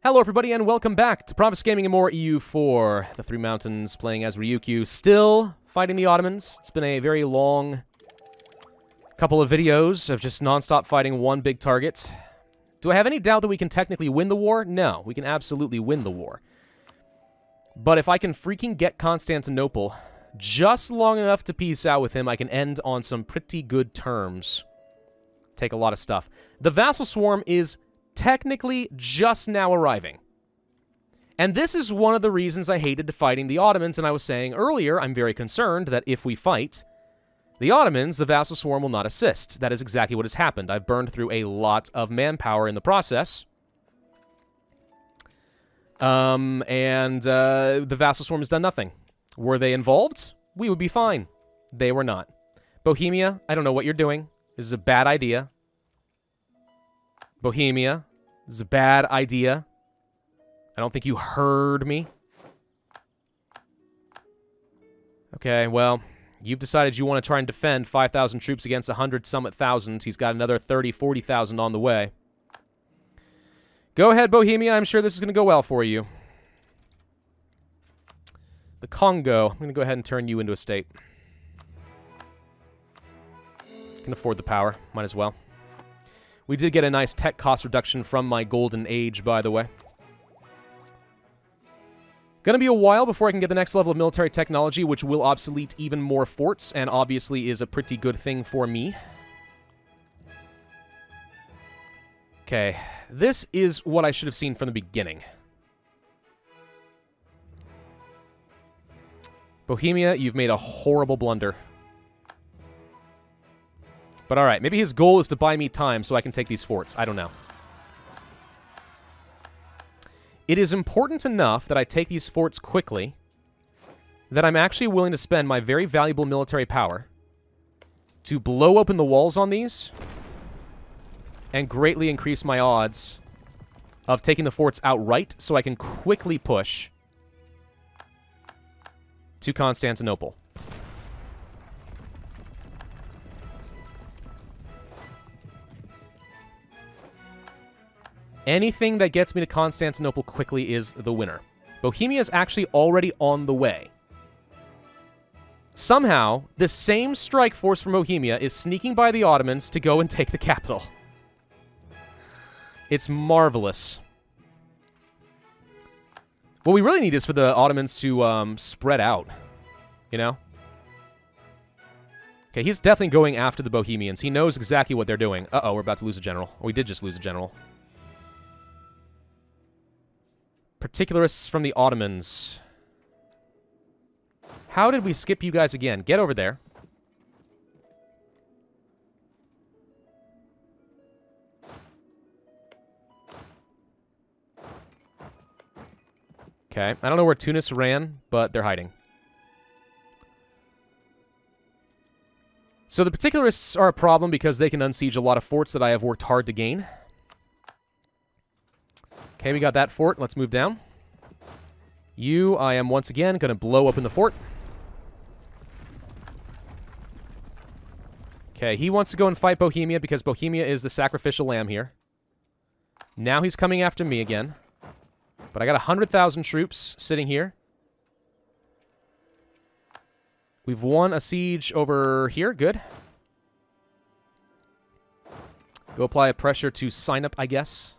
Hello everybody and welcome back to Pravus Gaming and more EU4. The Three Mountains playing as Ryukyu, still fighting the Ottomans. It's been a very long couple of videos of just non-stop fighting one big target. Do I have any doubt that we can technically win the war? No, we can absolutely win the war. But if I can freaking get Constantinople just long enough to peace out with him, I can end on some pretty good terms. Take a lot of stuff. The vassal swarm is technically just now arriving. And this is one of the reasons I hated fighting the Ottomans, and I was saying earlier, I'm very concerned that if we fight the Ottomans, the vassal swarm will not assist. That is exactly what has happened. I've burned through a lot of manpower in the process. The vassal swarm has done nothing. Were they involved? We would be fine. They were not. Bohemia, I don't know what you're doing. This is a bad idea. Bohemia, this is a bad idea. I don't think you heard me. Okay, well, you've decided you want to try and defend 5,000 troops against 100-something thousand. He's got another 30, 40,000 on the way. Go ahead, Bohemia. I'm sure this is going to go well for you. The Congo. I'm going to go ahead and turn you into a state. Can afford the power. Might as well. We did get a nice tech cost reduction from my golden age, by the way. Gonna be a while before I can get the next level of military technology, which will obsolete even more forts, and obviously is a pretty good thing for me. Okay, this is what I should have seen from the beginning. Bohemia, you've made a horrible blunder. But alright, maybe his goal is to buy me time so I can take these forts. I don't know. It is important enough that I take these forts quickly that I'm actually willing to spend my very valuable military power to blow open the walls on these and greatly increase my odds of taking the forts outright so I can quickly push to Constantinople. Anything that gets me to Constantinople quickly is the winner. Bohemia is actually already on the way. Somehow, the same strike force from Bohemia is sneaking by the Ottomans to go and take the capital. It's marvelous. What we really need is for the Ottomans to spread out, you know? Okay, he's definitely going after the Bohemians. He knows exactly what they're doing. Uh-oh, we're about to lose a general. We did just lose a general. Particularists from the Ottomans. How did we skip you guys again? Get over there. Okay, I don't know where Tunis ran, but they're hiding. So the particularists are a problem because they can unsiege a lot of forts that I have worked hard to gain. Okay, we got that fort. Let's move down. You, I am once again going to blow open the fort. Okay, he wants to go and fight Bohemia because Bohemia is the sacrificial lamb here. Now he's coming after me again. But I got 100,000 troops sitting here. We've won a siege over here. Good. Go apply a pressure to sign up, I guess.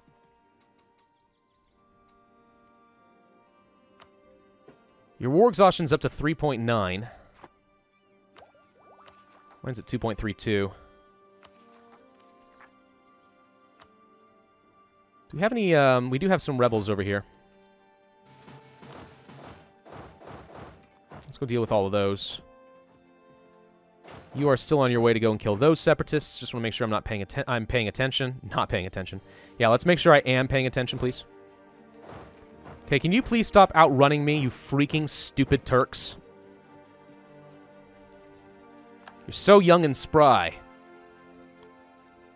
Your war exhaustion's up to 3.9. Mine's at 2.32. Do we have any, we do have some rebels over here. Let's go deal with all of those. You are still on your way to go and kill those separatists. Just want to make sure I'm not paying attention. Not paying attention. Yeah, let's make sure I am paying attention, please. Okay, can you please stop outrunning me, you freaking stupid Turks? You're so young and spry.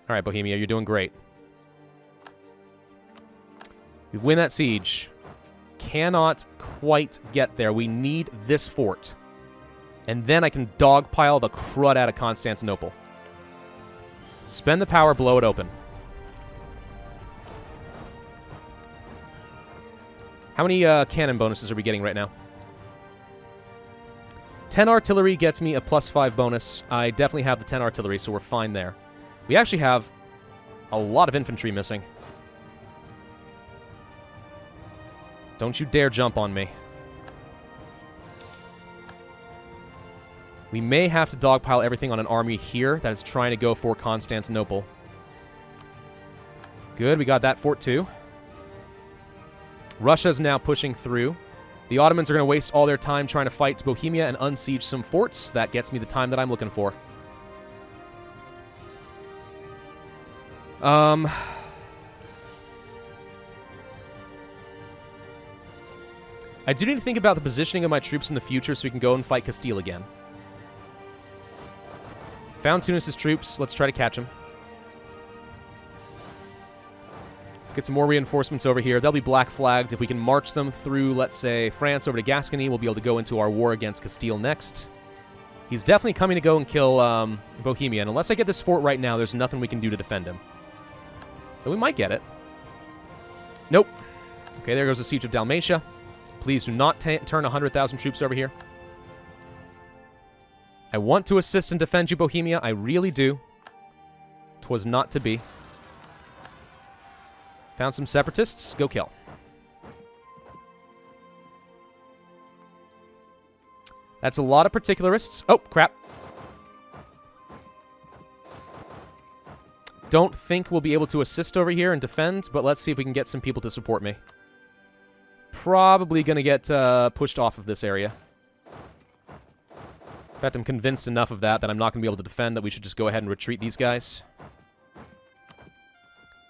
Alright, Bohemia, you're doing great. We win that siege. Cannot quite get there. We need this fort. And then I can dogpile the crud out of Constantinople. Spend the power, blow it open. How many cannon bonuses are we getting right now? 10 artillery gets me a +5 bonus. I definitely have the 10 artillery, so we're fine there. We actually have a lot of infantry missing. Don't you dare jump on me. We may have to dogpile everything on an army here that is trying to go for Constantinople. Good, we got that fort too. Russia's now pushing through. The Ottomans are going to waste all their time trying to fight Bohemia and unsiege some forts. That gets me the time that I'm looking for. I do need to think about the positioning of my troops in the future so we can go and fight Castile again. Found Tunis's troops. Let's try to catch them. Let's get some more reinforcements over here. They'll be black flagged. If we can march them through, let's say, France over to Gascony, we'll be able to go into our war against Castile next. He's definitely coming to go and kill Bohemia, and unless I get this fort right now, there's nothing we can do to defend him. But we might get it. Nope. Okay, there goes the Siege of Dalmatia. Please do not turn 100,000 troops over here. I want to assist and defend you, Bohemia. I really do. 'Twas not to be. Found some separatists. Go kill. That's a lot of particularists. Oh, crap. Don't think we'll be able to assist over here and defend, but let's see if we can get some people to support me. Probably going to get pushed off of this area. In fact, I'm convinced enough of that I'm not going to be able to defend, that we should just go ahead and retreat these guys.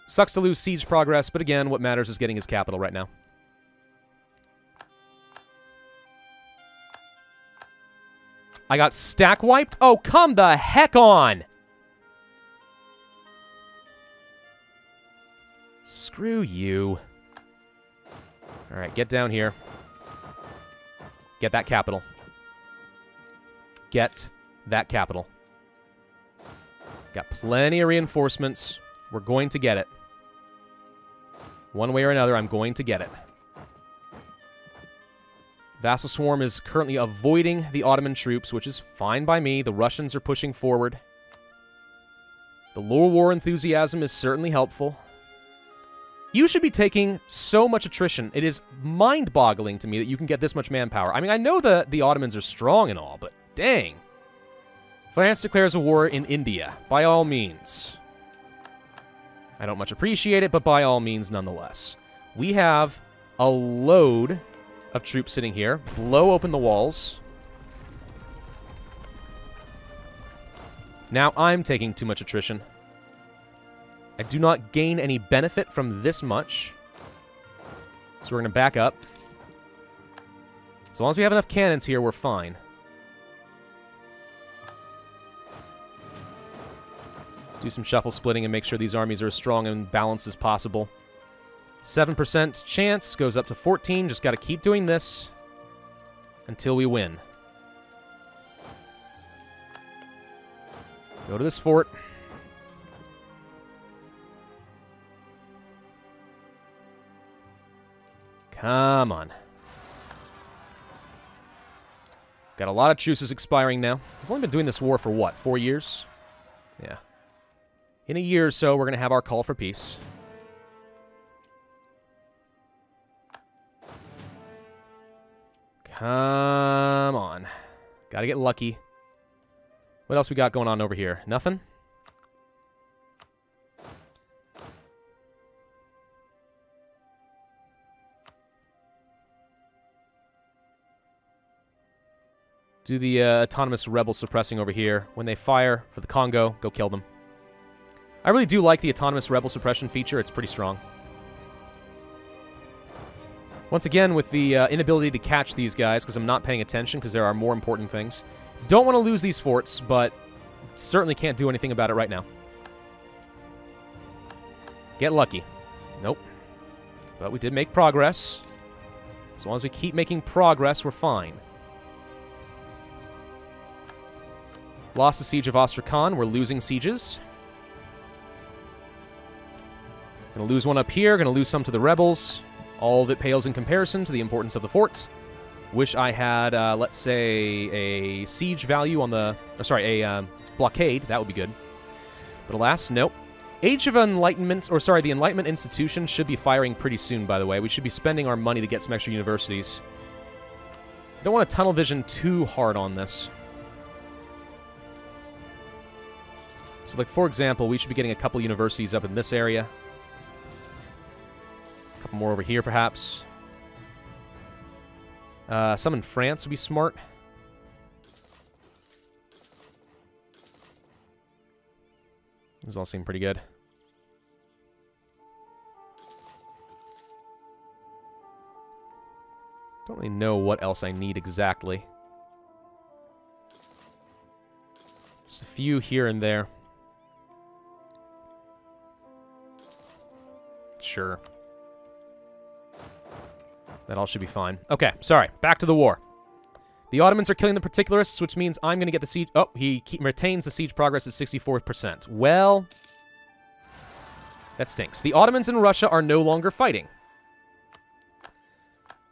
Sucks to lose siege progress, but again, what matters is getting his capital right now. I got stack wiped? Oh, come the heck on! Screw you. Alright, get down here. Get that capital. Get that capital. Got plenty of reinforcements. We're going to get it. One way or another, I'm going to get it. Vassal Swarm is currently avoiding the Ottoman troops, which is fine by me. The Russians are pushing forward. The low war enthusiasm is certainly helpful. You should be taking so much attrition. It is mind-boggling to me that you can get this much manpower. I mean, I know the Ottomans are strong and all, but dang. France declares a war in India. By all means. I don't much appreciate it, but by all means nonetheless. We have a load of troops sitting here. Blow open the walls. Now I'm taking too much attrition. I do not gain any benefit from this much. So we're going to back up. As long as we have enough cannons here, we're fine. Let's do some shuffle splitting and make sure these armies are as strong and balanced as possible. 7% chance goes up to 14. Just got to keep doing this until we win. Go to this fort. Come on. Got a lot of truces expiring now. We've only been doing this war for what, 4 years? Yeah. In a year or so, we're going to have our call for peace. Come on. Gotta get lucky. What else we got going on over here? Nothing? Do the autonomous rebel suppressing over here. When they fire for the Congo, go kill them. I really do like the autonomous rebel suppression feature. It's pretty strong. Once again, with the inability to catch these guys, because I'm not paying attention, because there are more important things. Don't want to lose these forts, but certainly can't do anything about it right now. Get lucky. Nope. But we did make progress. As long as we keep making progress, we're fine. Lost the Siege of Astrakhan. We're losing sieges. Gonna lose one up here. Gonna lose some to the rebels. All of it pales in comparison to the importance of the fort. Wish I had, let's say, a siege value on the... Oh, sorry, a blockade. That would be good. But alas, nope. Age of Enlightenment, or sorry, the Enlightenment Institution should be firing pretty soon, by the way. We should be spending our money to get some extra universities. I don't want to tunnel vision too hard on this. So, like, for example, we should be getting a couple universities up in this area. A couple more over here, perhaps. Some in France would be smart. These all seem pretty good. Don't really know what else I need exactly. Just a few here and there. Sure. That all should be fine. Okay, sorry. Back to the war. The Ottomans are killing the particularists, which means I'm going to get the siege... Oh, he retains the siege progress at 64%. Well, that stinks. The Ottomans and Russia are no longer fighting.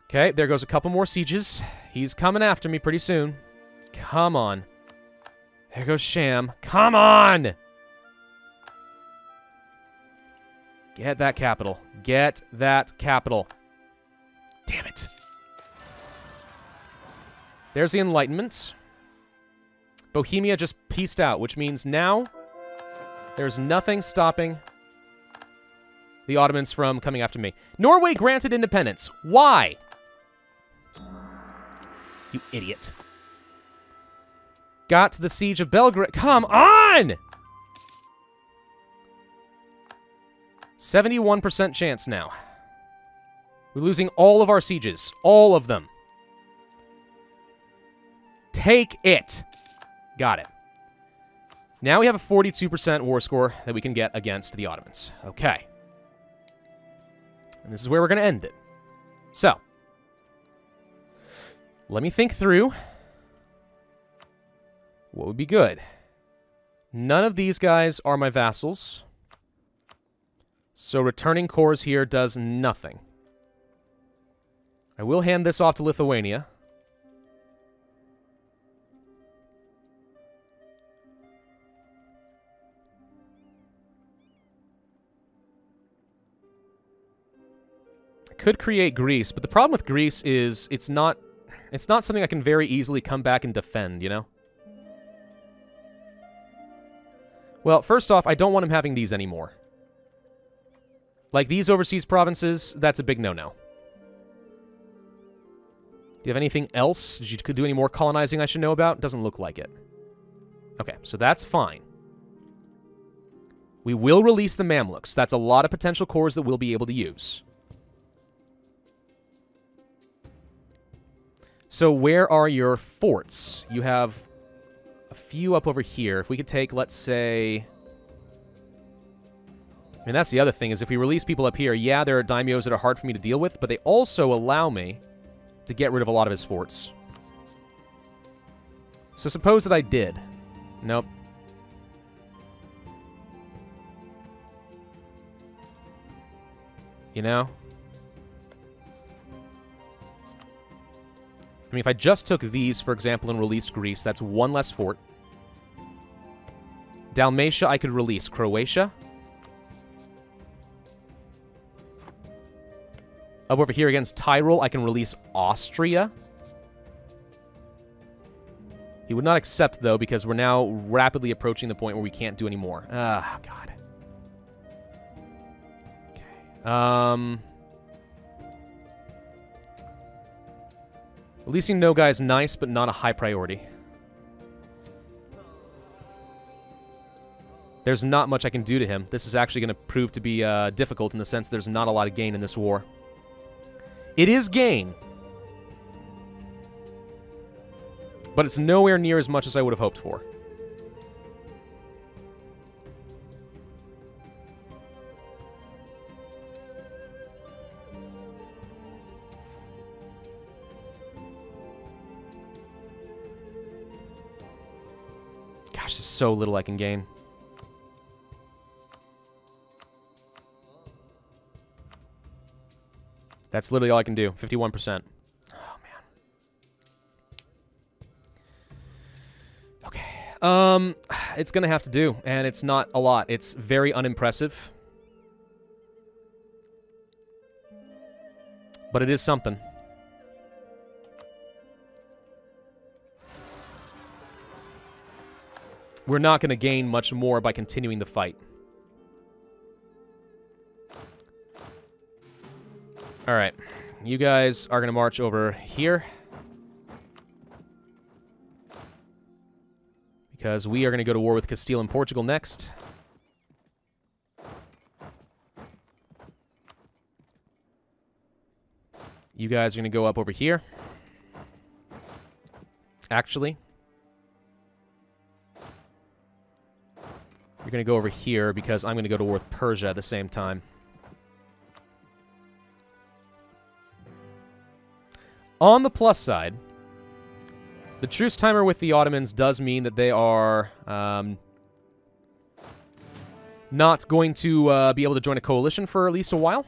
Okay, there goes a couple more sieges. He's coming after me pretty soon. Come on. There goes Sham. Come on! Get that capital. Get that capital. Damn it. There's the Enlightenment. Bohemia just peaced out, which means now there's nothing stopping the Ottomans from coming after me. Norway granted independence. Why? You idiot. Got to the siege of Belgrade. Come on! 71% chance now. We're losing all of our sieges. All of them. Take it. Got it. Now we have a 42% war score that we can get against the Ottomans. Okay. And this is where we're going to end it. So, let me think through what would be good. None of these guys are my vassals. So returning cores here does nothing. I will hand this off to Lithuania. I could create Greece, but the problem with Greece is it's not something I can very easily come back and defend, you know? Well, first off, I don't want him having these anymore. Like, these overseas provinces, that's a big no-no. Do you have anything else? Did you do any more colonizing I should know about? Doesn't look like it. Okay, so that's fine. We will release the Mamluks. That's a lot of potential cores that we'll be able to use. So where are your forts? You have a few up over here. If we could take, let's say... I mean, that's the other thing, is if we release people up here, yeah, there are daimyos that are hard for me to deal with, but they also allow me to get rid of a lot of his forts. So suppose that I did. Nope. You know? I mean, if I just took these, for example, and released Greece, that's one less fort. Dalmatia, I could release. Croatia. Up over here against Tyrol, I can release Austria. He would not accept, though, because we're now rapidly approaching the point where we can't do any more. Ah, God. Okay. Releasing Nogai is nice, but not a high priority. There's not much I can do to him. This is actually going to prove to be difficult in the sense there's not a lot of gain in this war. It is gain, but it's nowhere near as much as I would have hoped for. Gosh, there's so little I can gain. That's literally all I can do. 51%. Oh, man. Okay. It's going to have to do, and it's not a lot. It's very unimpressive. But it is something. We're not going to gain much more by continuing the fight. Alright. You guys are going to march over here. Because we are going to go to war with Castile and Portugal next. You guys are going to go up over here. Actually, you're going to go over here because I'm going to go to war with Persia at the same time. On the plus side, the truce timer with the Ottomans does mean that they are not going to be able to join a coalition for at least a while.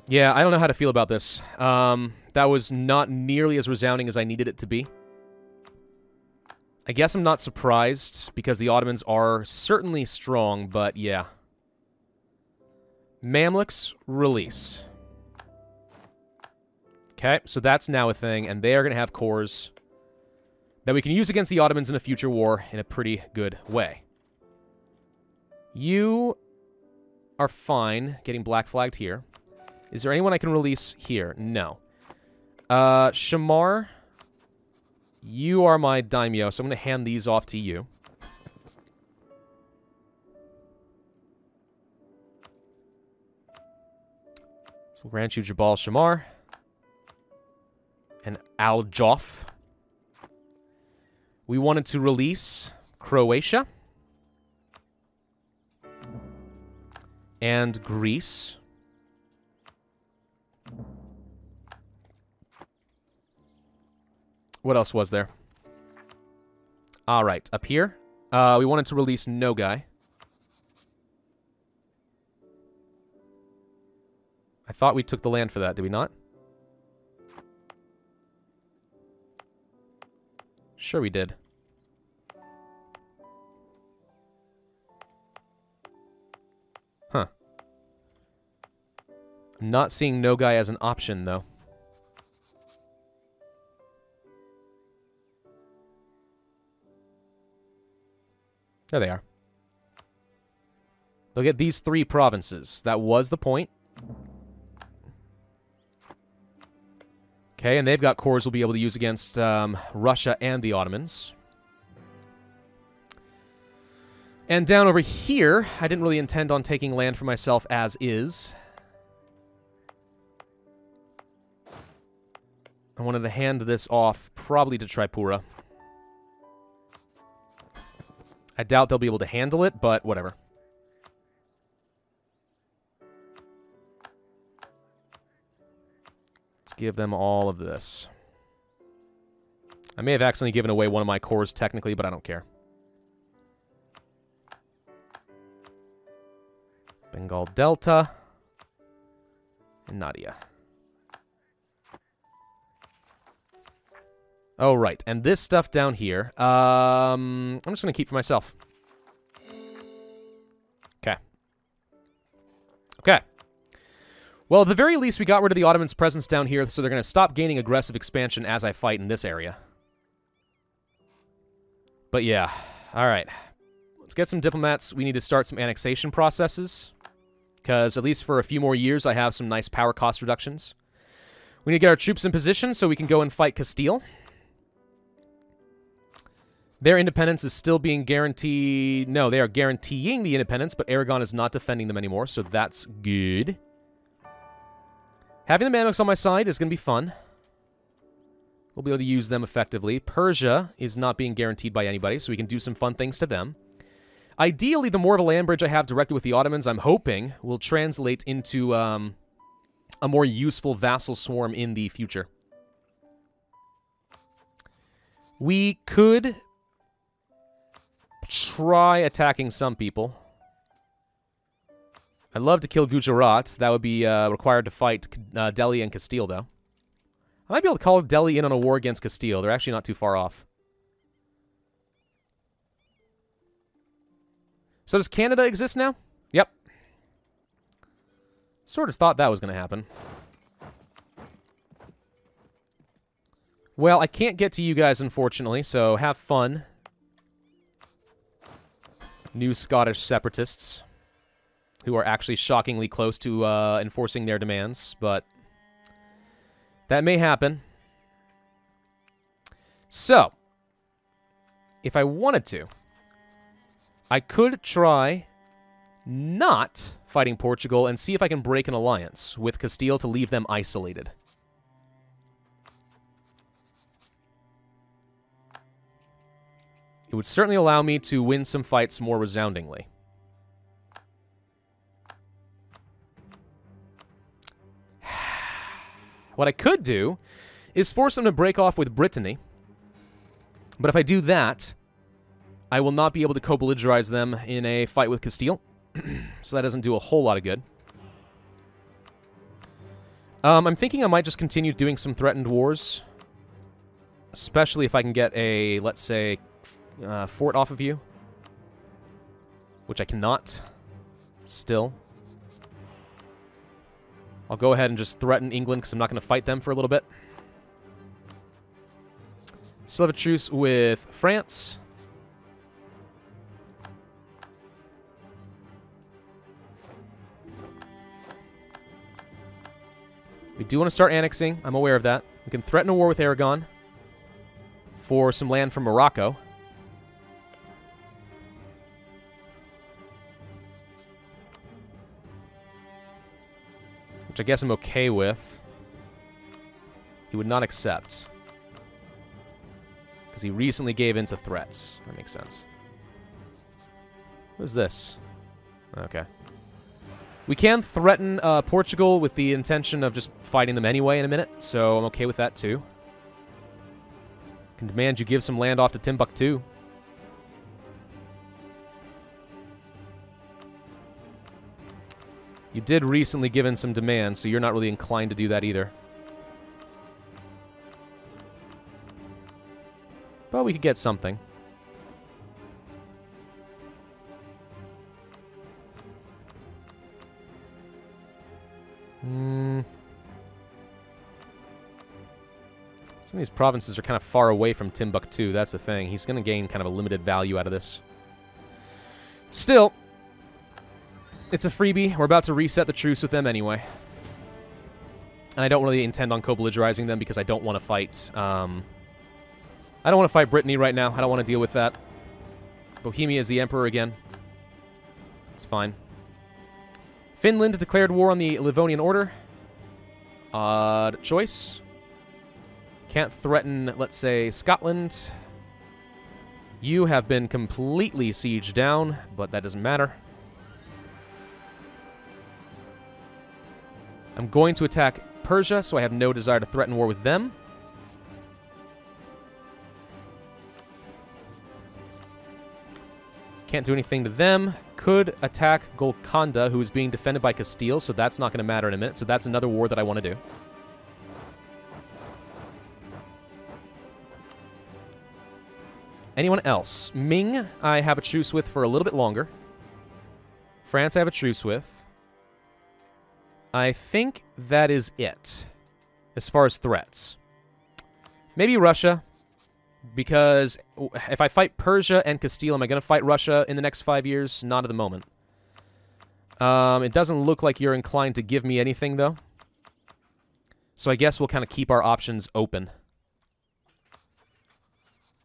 Yeah, I don't know how to feel about this. That was not nearly as resounding as I needed it to be. I guess I'm not surprised, because the Ottomans are certainly strong, but yeah. Mamluks, release. Okay, so that's now a thing, and they are going to have cores that we can use against the Ottomans in a future war in a pretty good way. You are fine getting black flagged here. Is there anyone I can release here? No. Shamar, you are my daimyo, so I'm going to hand these off to you. So we'll grant you Jabal Shamar. And Aljof. We wanted to release Croatia. And Greece. What else was there? Alright, up here. We wanted to release Nogai. I thought we took the land for that, did we not? Sure we did. Huh. I'm not seeing Nogai as an option, though. There they are. Look at these 3 provinces. That was the point. Okay, and they've got cores we'll be able to use against Russia and the Ottomans. And down over here, I didn't really intend on taking land for myself as is. I wanted to hand this off probably to Tripura. I doubt they'll be able to handle it, but whatever. Let's give them all of this. I may have accidentally given away one of my cores technically, but I don't care. Bengal Delta. And Nadia. Oh, right. And this stuff down here, I'm just going to keep for myself. Okay. Okay. Well, at the very least, we got rid of the Ottomans' presence down here, so they're going to stop gaining aggressive expansion as I fight in this area. But yeah. All right. Let's get some diplomats. We need to start some annexation processes, because at least for a few more years, I have some nice power cost reductions. We need to get our troops in position so we can go and fight Castile. Their independence is still being guaranteed. No, they are guaranteeing the independence, but Aragon is not defending them anymore, so that's good. Having the Mamluks on my side is going to be fun. We'll be able to use them effectively. Persia is not being guaranteed by anybody, so we can do some fun things to them. Ideally, the more of a land bridge I have directly with the Ottomans, I'm hoping, will translate into a more useful vassal swarm in the future. We could try attacking some people. I'd love to kill Gujarat. That would be required to fight Delhi and Castile, though. I might be able to call Delhi in on a war against Castile. They're actually not too far off. So does Canada exist now? Yep. Sort of thought that was going to happen. Well, I can't get to you guys, unfortunately, so have fun. New Scottish separatists, who are actually shockingly close to enforcing their demands, but that may happen. So, if I wanted to, I could try not fighting Portugal and see if I can break an alliance with Castile to leave them isolated. It would certainly allow me to win some fights more resoundingly. What I could do is force them to break off with Brittany. But if I do that, I will not be able to co-belligerize them in a fight with Castile. So that doesn't do a whole lot of good. I'm thinking I might just continue doing some threatened wars. Especially if I can get a, let's say, fort off of you. Which I cannot. Still. I'll go ahead and just threaten England because I'm not going to fight them for a little bit. Still have a truce with France. We do want to start annexing. I'm aware of that. We can threaten a war with Aragon for some land from Morocco. Which I guess I'm okay with. He would not accept. Because he recently gave in to threats. That makes sense. What is this? Okay. We can threaten Portugal with the intention of just fighting them anyway in a minute, so I'm okay with that too. Can demand you give some land off to Timbuktu. You did recently give in some demands, so you're not really inclined to do that either. But we could get something. Some of these provinces are kind of far away from Timbuktu, that's the thing. He's going to gain kind of a limited value out of this. Still, it's a freebie. We're about to reset the truce with them anyway. And I don't really intend on co-belligerizing them because I don't want to fight... I don't want to fight Brittany right now. I don't want to deal with that. Bohemia is the emperor again. It's fine. Finland declared war on the Livonian Order. Odd choice. Can't threaten, let's say, Scotland. You have been completely sieged down, but that doesn't matter. I'm going to attack Persia, so I have no desire to threaten war with them. Can't do anything to them. Could attack Golconda, who is being defended by Castile, so that's not going to matter in a minute. So that's another war that I want to do. Anyone else? Ming, I have a truce with for a little bit longer. France, I have a truce with. I think that is it, as far as threats. Maybe Russia, because if I fight Persia and Castile, am I going to fight Russia in the next 5 years? Not at the moment. It doesn't look like you're inclined to give me anything, though. So I guess we'll kind of keep our options open.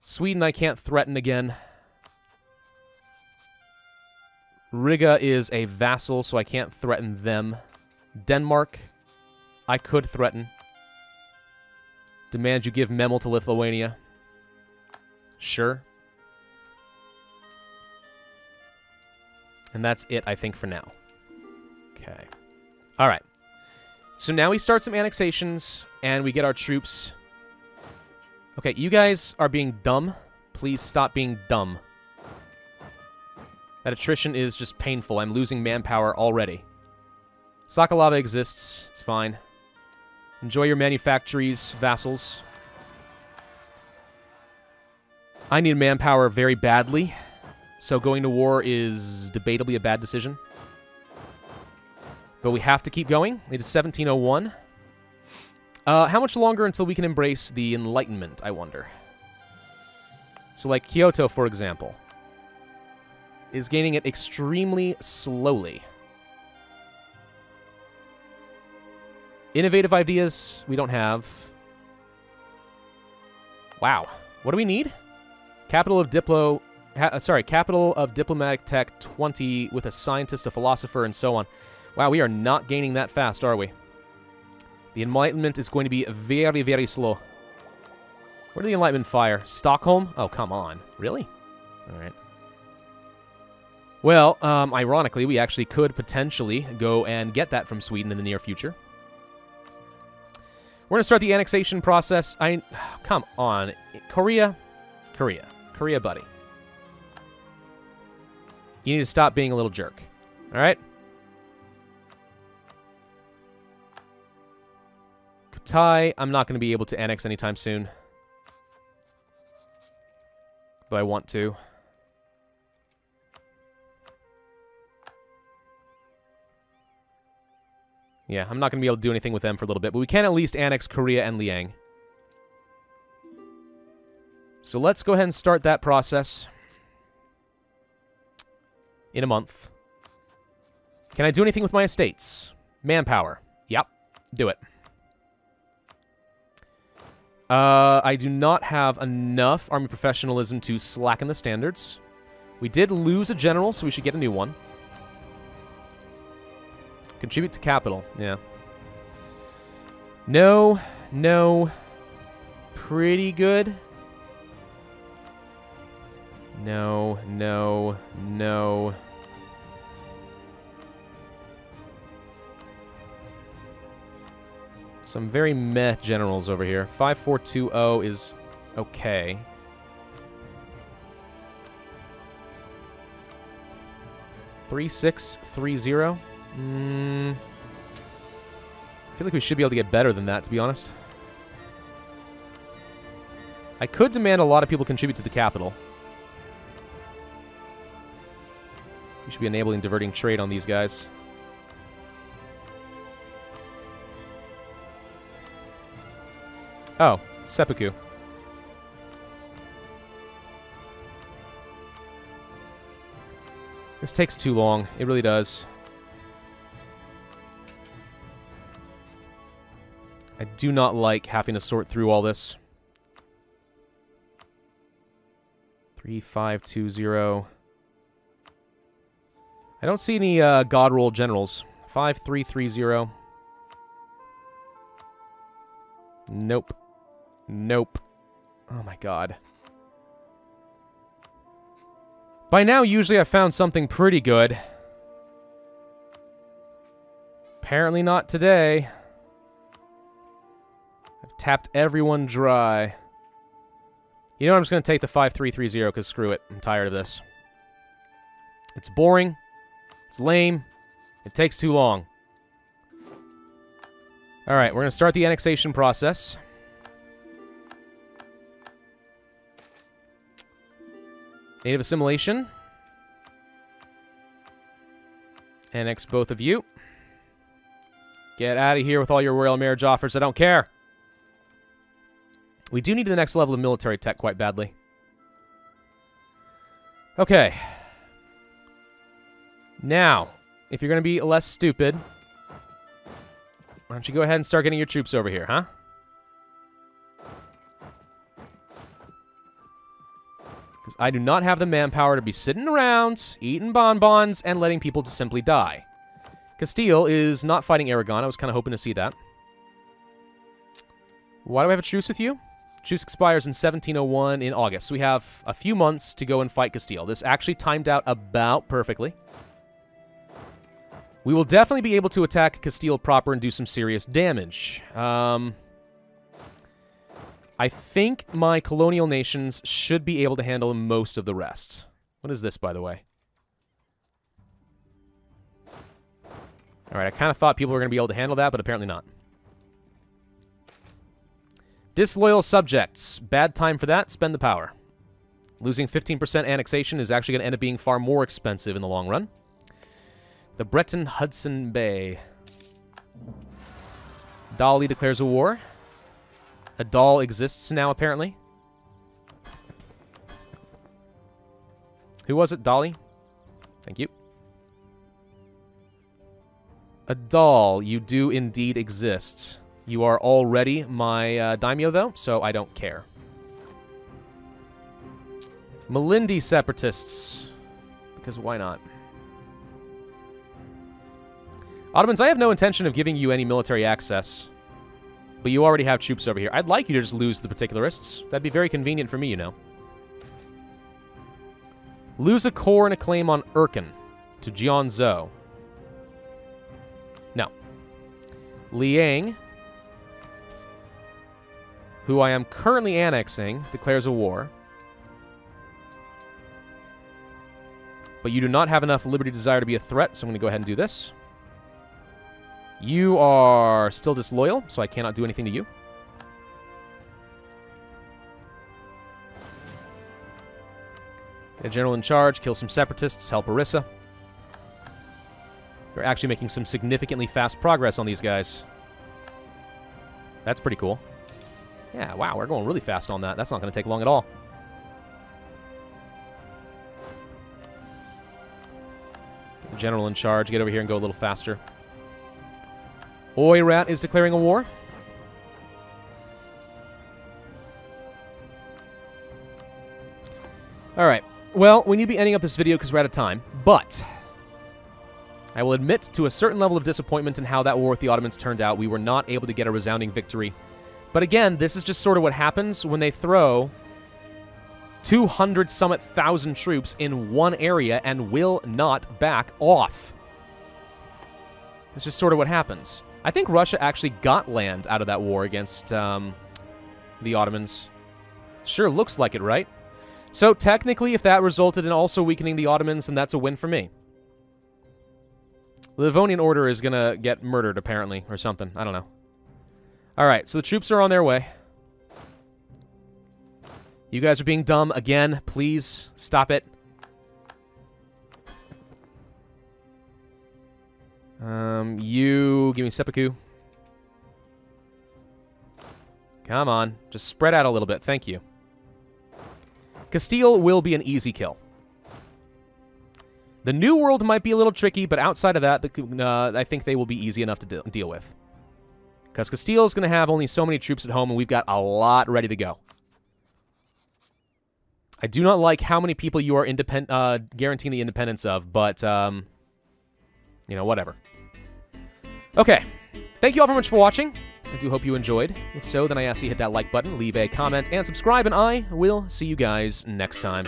Sweden, I can't threaten again. Riga is a vassal, so I can't threaten them. Denmark, I could threaten. Demand you give Memel to Lithuania. Sure. And that's it, I think, for now. Okay. Alright. So now we start some annexations, and we get our troops. Okay, you guys are being dumb. Please stop being dumb. That attrition is just painful. I'm losing manpower already. Sakalava exists. It's fine. Enjoy your manufactories, vassals. I need manpower very badly, so going to war is debatably a bad decision. But we have to keep going. It is 1701. How much longer until we can embrace the Enlightenment, I wonder? So like Kyoto, for example, is gaining it extremely slowly. Innovative ideas we don't have. Wow. What do we need? Capital of Capital of Diplomatic Tech 20 with a scientist, a philosopher, and so on. Wow, we are not gaining that fast, are we? The Enlightenment is going to be very, very slow. Where did the Enlightenment fire? Stockholm? Oh, come on. Really? All right. Well, ironically, we actually could potentially go and get that from Sweden in the near future. We're going to start the annexation process. Come on. Korea, buddy. You need to stop being a little jerk. All right? Katai, I'm not going to be able to annex anytime soon. Though I want to. Yeah, I'm not going to be able to do anything with them for a little bit, but we can at least annex Korea and Liang. So let's go ahead and start that process in a month. Can I do anything with my estates? Manpower. Yep, do it. I do not have enough army professionalism to slacken the standards. We did lose a general, so we should get a new one. Contribute to capital, yeah. No, no. Pretty good. No, no, no. Some very meh generals over here. 5420 is okay. $3630. I feel like we should be able to get better than that, to be honest. I could demand a lot of people contribute to the capital. We should be enabling diverting trade on these guys. Oh, seppuku. This takes too long. It really does. I do not like having to sort through all this. 3520. I don't see any God roll generals. 5330. Nope. Nope. Oh my god. By now, usually I've found something pretty good. Apparently not today. I've tapped everyone dry. You know what? I'm just going to take the 5330 because screw it. I'm tired of this. It's boring. It's lame. It takes too long. Alright, we're going to start the annexation process. Native assimilation. Annex both of you. Get out of here with all your royal marriage offers. I don't care. We do need the next level of military tech quite badly. Okay. Now, if you're going to be less stupid, why don't you go ahead and start getting your troops over here, huh? Because I do not have the manpower to be sitting around, eating bonbons, and letting people just simply die. Castile is not fighting Aragon. I was kind of hoping to see that. Why do I have a truce with you? Truce expires in 1701 in August. So we have a few months to go and fight Castile. This actually timed out about perfectly. We will definitely be able to attack Castile proper and do some serious damage. I think my colonial nations should be able to handle most of the rest. What is this, by the way? Alright, I kind of thought people were going to be able to handle that, but apparently not. Disloyal subjects. Bad time for that. Spend the power. Losing 15% annexation is actually going to end up being far more expensive in the long run. The Breton Hudson Bay. Dali declares a war. A doll exists now, apparently. Who was it? Dali? Thank you. A doll, you do indeed exist. You are already my daimyo, though, so I don't care. Malindi separatists. Because why not? Ottomans, I have no intention of giving you any military access. But you already have troops over here. I'd like you to just lose the particularists. That'd be very convenient for me, you know. Lose a core and a claim on Erkin to Jianzhou. No. Liang, who I am currently annexing, declares a war. But you do not have enough liberty desire to be a threat, so I'm going to go ahead and do this. You are still disloyal, so I cannot do anything to you. A general in charge, kill some separatists, help Orissa. You're actually making some significantly fast progress on these guys. That's pretty cool. Yeah, wow, we're going really fast on that. That's not going to take long at all. General in charge, get over here and go a little faster. Oirat is declaring a war. Alright, well, we need to be ending up this video because we're out of time, but I will admit to a certain level of disappointment in how that war with the Ottomans turned out. We were not able to get a resounding victory. But again, this is just sort of what happens when they throw 200-something troops in one area and will not back off. It's just sort of what happens. I think Russia actually got land out of that war against the Ottomans. Sure looks like it, right? So technically, if that resulted in also weakening the Ottomans, then that's a win for me. The Livonian Order is going to get murdered, apparently, or something. I don't know. Alright, so the troops are on their way. You guys are being dumb again. Please, stop it. You give me seppuku. Come on. Just spread out a little bit. Thank you. Castile will be an easy kill. The New World might be a little tricky, but outside of that, I think they will be easy enough to deal with. Because Castile is going to have only so many troops at home, and we've got a lot ready to go. I do not like how many people you are guaranteeing the independence of, but, you know, whatever. Okay. Thank you all very much for watching. I do hope you enjoyed. If so, then I ask you to hit that like button, leave a comment, and subscribe, and I will see you guys next time.